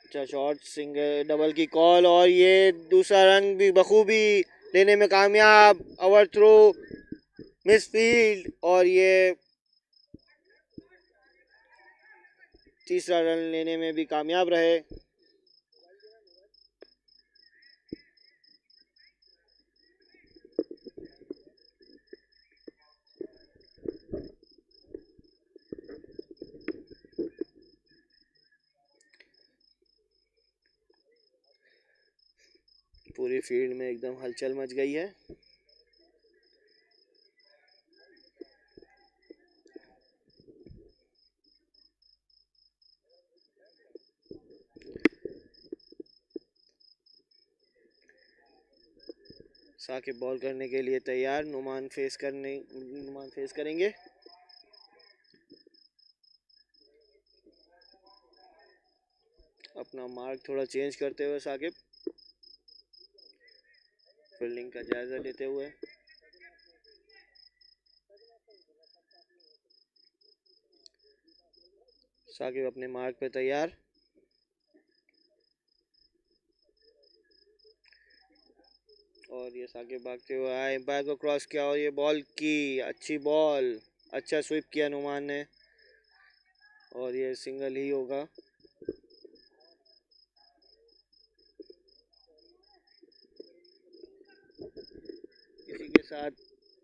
अच्छा शॉट, सिंगल डबल की कॉल, और ये दूसरा रन भी बखूबी लेने में कामयाब। ओवर थ्रो, मिस फील्ड, और ये तीसरा रन लेने में भी कामयाब रहे। पूरी फील्ड में एकदम हलचल मच गई है। साकिब बॉल करने के लिए तैयार, नुमान फेस करेंगे। अपना मार्क थोड़ा चेंज करते हुए साकिब फील्डिंग का जायजा लेते हुए साकिब अपने मार्क पे तैयार। और ये साकिब भागते हुए आए, एम्पायर को क्रॉस किया और ये बॉल की, अच्छी बॉल। अच्छा स्वीप किया नुमान ने, और ये सिंगल ही होगा। इसी के साथ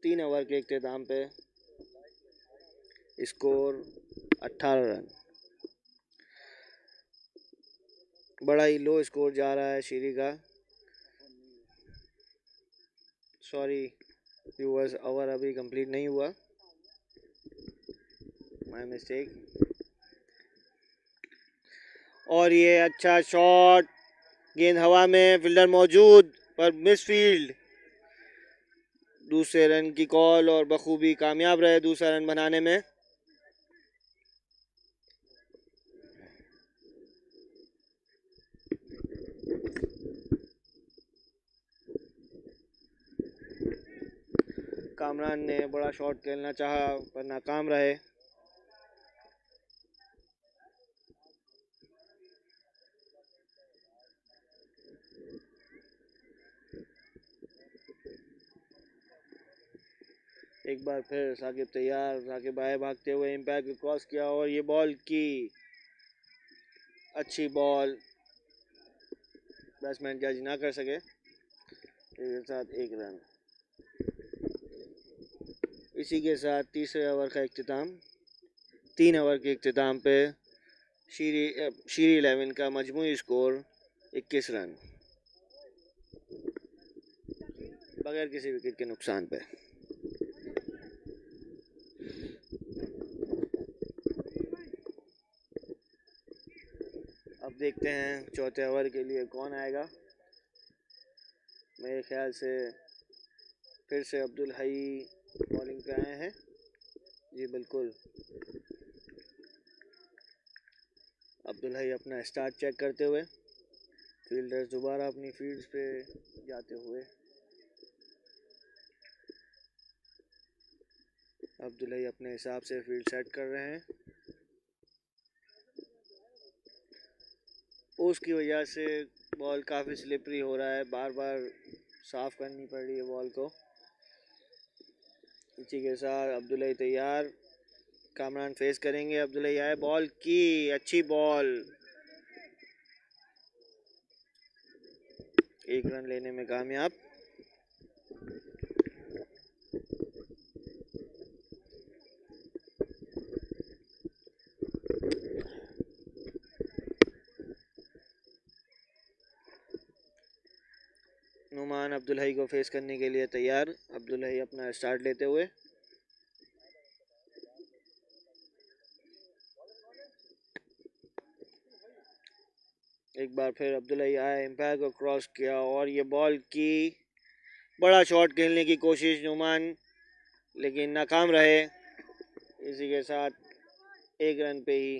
3 ओवर के इख्तिताम पे स्कोर 18 रन। बड़ा ही लो स्कोर जा रहा है श्री का। सॉरी व्यूअर्स, ओवर अभी कंप्लीट नहीं हुआ, माय मिस्टेक। और ये अच्छा शॉट, गेंद हवा में, फील्डर मौजूद पर मिस फील्ड। दूसरे रन की कॉल और बखूबी कामयाब रहे दूसरा रन बनाने में। कामरान ने बड़ा शॉट खेलना चाहा पर नाकाम रहे। एक बार फिर साकिब तैयार, साकिब आए भागते हुए, एम्पायर को क्रॉस किया और ये बॉल की, अच्छी बॉल। बैट्समैन जज ना कर सके, इसके साथ 1 रन। इसी के साथ तीसरे ओवर का इख्तिताम। 3 ओवर के इख्तिताम पे श्री 11 का मजमूई स्कोर 21 रन, बगैर किसी विकेट के नुकसान पे। अब देखते हैं चौथे ओवर के लिए कौन आएगा। मेरे ख्याल से फिर से अब्दुल हई बॉलिंग पे आए हैं। जी बिल्कुल, अब्दुल हई अपना स्टार्ट चेक करते हुए, फील्डर्स दोबारा अपनी फील्ड्स पे जाते हुए। अब्दुल हई अपने हिसाब से फील्ड सेट कर रहे हैं। उसकी वजह से बॉल काफ़ी स्लिपरी हो रहा है, बार बार साफ करनी पड़ रही है बॉल को। इसी के साथ अब्दुल हई तैयार, कामरान फेस करेंगे। अब्दुल हई आए, बॉल की अच्छी बॉल, 1 रन लेने में कामयाब। नुमान अब्दुल हई को फेस करने के लिए तैयार। अब्दुल हई अपना स्टार्ट लेते हुए, एक बार फिर अब्दुल हई आए, एम्पायर को क्रॉस किया और ये बॉल की, बड़ा शॉट खेलने की कोशिश नुमान, लेकिन नाकाम रहे। इसी के साथ 1 रन पे ही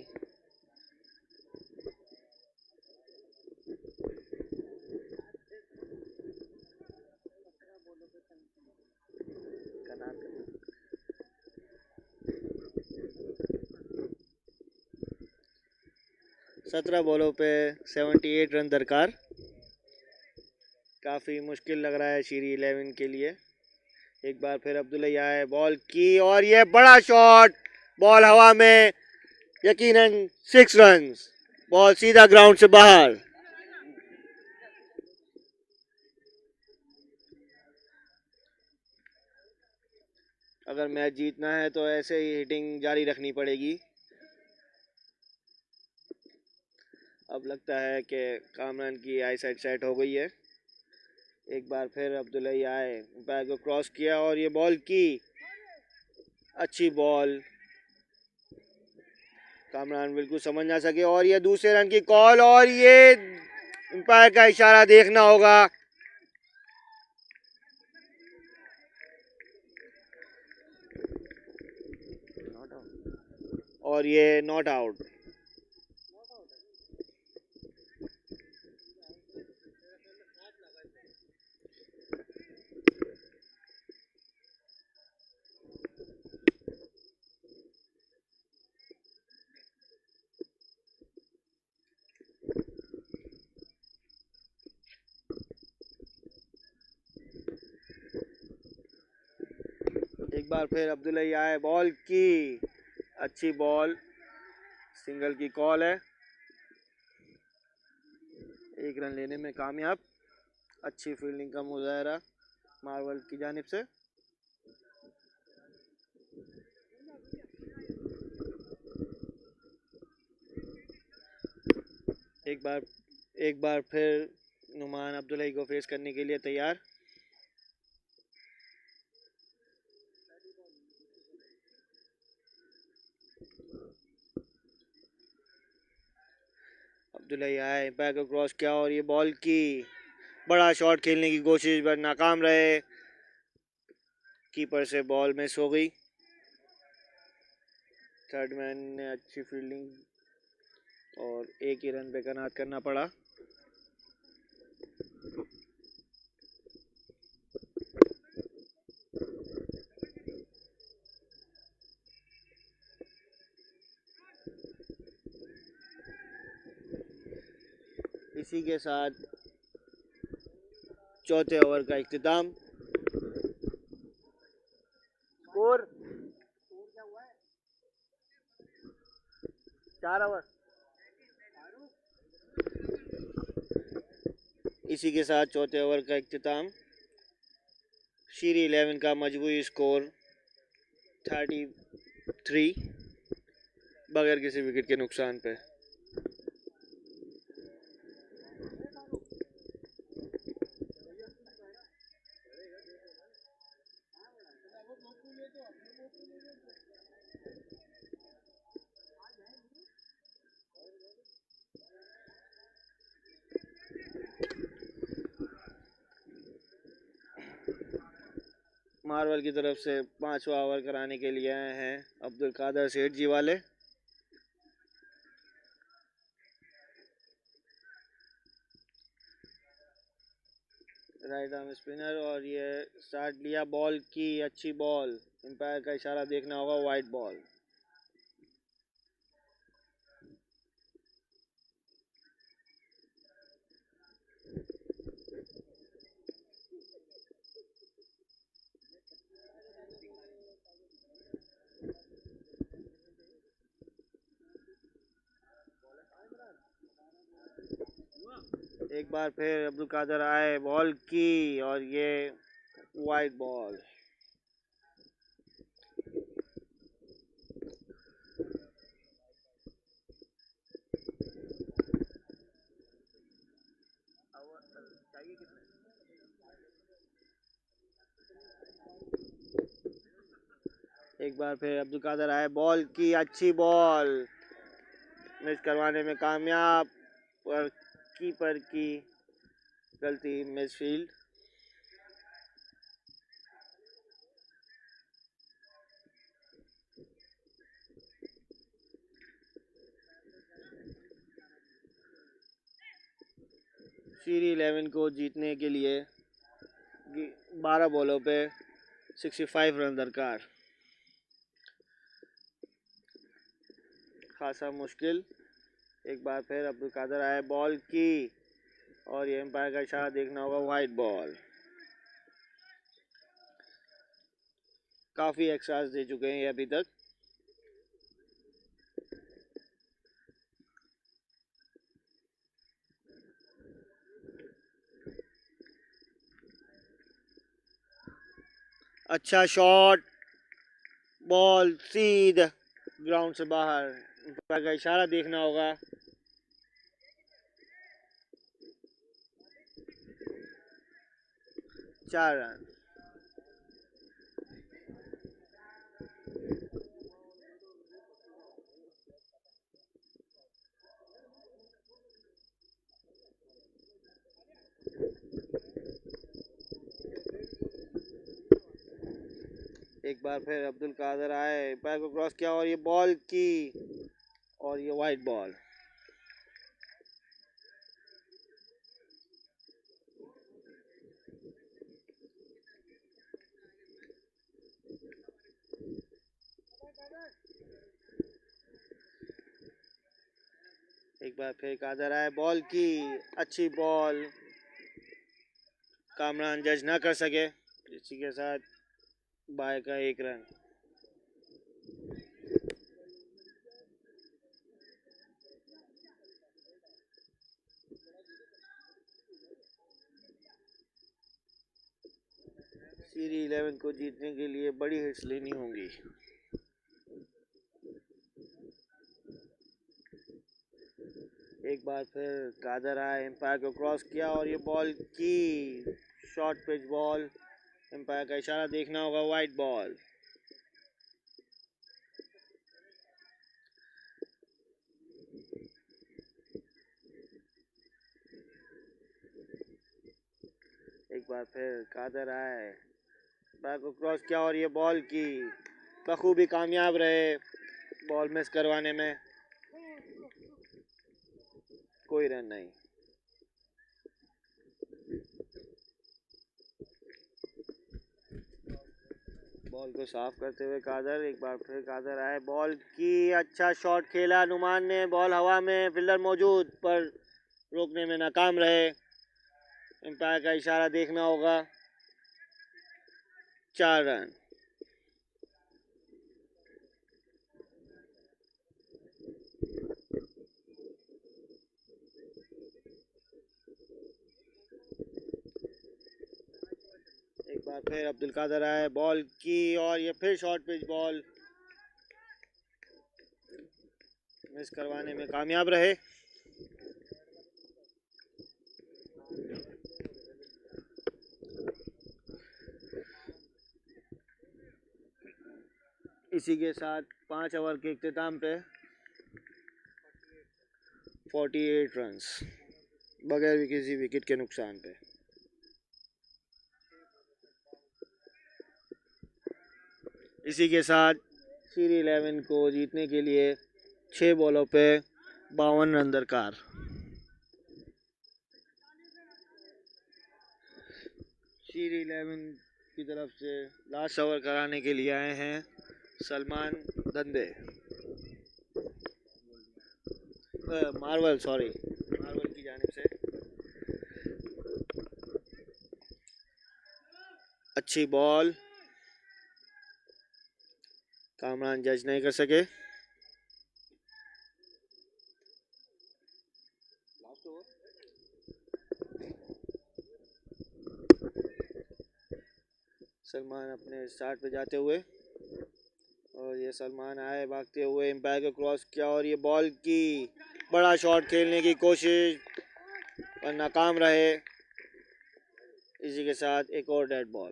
कनार करना। 17 बॉलों पे 78 रन दरकार। काफ़ी मुश्किल लग रहा है शीरी 11 के लिए। एक बार फिर अब्दुल हई आए, बॉल की और ये बड़ा शॉट, बॉल हवा में, यकीनन 6 रन, बॉल सीधा ग्राउंड से बाहर। अगर मैच जीतना है तो ऐसे ही हिटिंग जारी रखनी पड़ेगी। अब लगता है कि कामरान की आई साइड सेट हो गई है। एक बार फिर अब्दुल हई आए, बैट को क्रॉस किया और ये बॉल की, अच्छी बॉल, कामरान बिल्कुल समझ ना सके और ये दूसरे रन की कॉल और ये अंपायर का इशारा देखना होगा। और ये नॉट आउट। एक बार फिर अब्दुल हई आए, बॉल की, अच्छी बॉल, सिंगल की कॉल है, 1 रन लेने में कामयाब। अच्छी फील्डिंग का मुजाहरा मार्वल की जानिब से। एक बार फिर नुमान अब्दुल हई को फेस करने के लिए तैयार। अब्दुल हई आए, एम्पायर को क्रॉस किया और ये बॉल की, बड़ा शॉट खेलने की कोशिश पर नाकाम रहे। कीपर से बॉल मिस हो गई। थर्ड मैन ने अच्छी फील्डिंग और 1 ही रन पे कनात करना पड़ा। इसी के साथ चौथे ओवर का इख्तिताम। Score 4 over. इसी के साथ चौथे ओवर का इख्तिताम। शीरी 11 का मजबूरी स्कोर 33, बगैर किसी विकेट के नुकसान पे। मार्वल की तरफ से 5वां ओवर कराने के लिए आए हैं अब्दुल कादर सेठ जी वाले। राइट आर्म स्पिनर, और ये स्टार्ट लिया बॉल की, अच्छी बॉल, एम्पायर का इशारा देखना होगा, वाइड बॉल। एक बार फिर अब्दुल कादर आए, बॉल की, और ये वाइड बॉल। एक बार फिर अब्दुल कादर आए, बॉल की, अच्छी बॉल, मिस करवाने में कामयाब, पर कीपर की गलती, मिस फील्ड। सीरी 11 को जीतने के लिए 12 बॉलों पे 65 रन दरकार, खासा मुश्किल। एक बार फिर अब्दुल कादर आए, बॉल की, और ये एम्पायर का इशारा देखना होगा, वाइड बॉल। काफ़ी एक्स्ट्रास दे चुके हैं ये अभी तक। अच्छा शॉट, बॉल सीध ग्राउंड से बाहर, एम्पायर का इशारा देखना होगा। चार रन। एक बार फिर अब्दुल कादर आए, पैर को क्रॉस किया, और ये बॉल की, और ये वाइड बॉल। एक बार फिर कादर आए, बॉल की, अच्छी बॉल, कामरान जज ना कर सके, इसी के साथ बाय का 1 रन। सीरी 11 को जीतने के लिए बड़ी हिट्स लेनी होंगी। एक बार फिर कादर आए, एम्पायर को क्रॉस किया, और ये बॉल की, शॉर्ट पिच बॉल, एम्पायर का इशारा देखना होगा, वाइड बॉल। एक बार फिर कादर आए, एम्पायर को क्रॉस किया, और ये बॉल की, बखूबी कामयाब रहे बॉल मिस करवाने में, कोई रन नहीं। बॉल को साफ करते हुए कादर, एक बार फिर कादर आए, बॉल की, अच्छा शॉट खेला नुमान ने, बॉल हवा में, फील्डर मौजूद पर रोकने में नाकाम रहे, एम्पायर का इशारा देखना होगा, 4 रन। एक बार फिर अब्दुल कादर आए, बॉल की, और ये फिर शॉर्ट पिच बॉल, मिस करवाने में कामयाब रहे। इसी के साथ 5 ओवर के इख्तिताम पे 48 रन्स, बगैर भी किसी विकेट के नुकसान पे। इसी के साथ सीरी 11 को जीतने के लिए 6 बॉलों पे 52 रन दरकार। सीरी 11 की तरफ से लास्ट ओवर कराने के लिए आए हैं सलमान धंधे, मार्वल की जानिब से। अच्छी बॉल, कामरान जज नहीं कर सके। सलमान अपने स्टार्ट पे जाते हुए, और ये सलमान आए भागते हुए, एम्पायर को क्रॉस किया और ये बॉल की बड़ा शॉट खेलने की कोशिश पर नाकाम रहे। इसी के साथ एक और डॉट बॉल।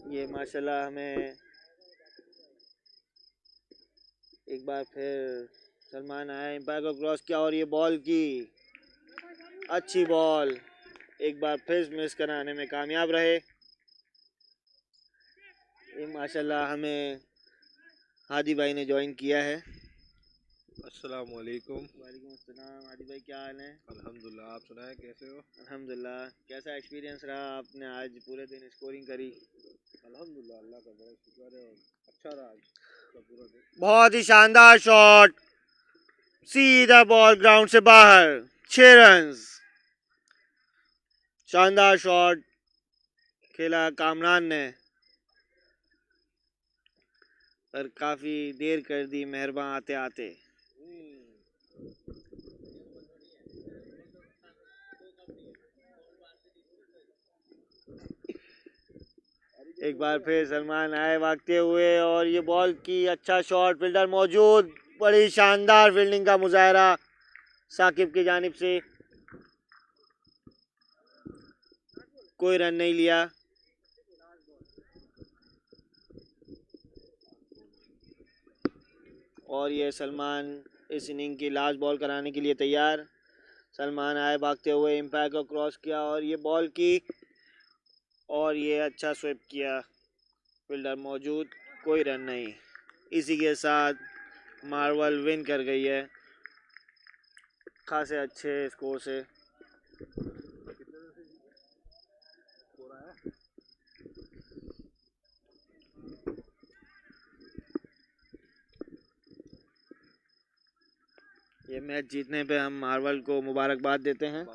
ये माशाल्लाह हमें एक बार फिर सलमान आए, एम्पायर को क्रॉस किया और ये बॉल की अच्छी बॉल एक बार फिर मिस कराने में कामयाब रहे। ये माशाल्लाह हमें हादी भाई ने ज्वाइन किया है। अस्सलाम वालेकुम। वालेकुम अस्सलाम। हादी भाई क्या हाल है? अल्हम्दुलिल्लाह, आप सुनाएं कैसे हो? अल्हम्दुलिल्लाह। कैसा एक्सपीरियंस रहा? आपने आज पूरे दिन स्कोरिंग करी। अल्हम्दुलिल्लाह, अल्लाह का बड़ा शुक्र है और अच्छा रहा आज का पूरा दिन। बहुत ही शानदार शॉट, सीधा बॉल ग्राउंड से बाहर, 6 रन। शानदार शॉट खेला कामरान ने, पर काफी देर कर दी मेहरबान आते आते। एक बार फिर सलमान आए भागते हुए और ये बॉल की अच्छा शॉट, फील्डर मौजूद, बड़ी शानदार फील्डिंग का मुजाहरा साकिब की जानिब से। कोई रन नहीं लिया। और ये सलमान इस इनिंग की लास्ट बॉल कराने के लिए तैयार। सलमान आए भागते हुए, एम्पायर को क्रॉस किया और ये बॉल की, और ये अच्छा स्वीप किया, फील्डर मौजूद, कोई रन नहीं। इसी के साथ मार्वल विन कर गई है खासे अच्छे स्कोर से। ये मैच जीतने पे हम मार्वल को मुबारकबाद देते हैं।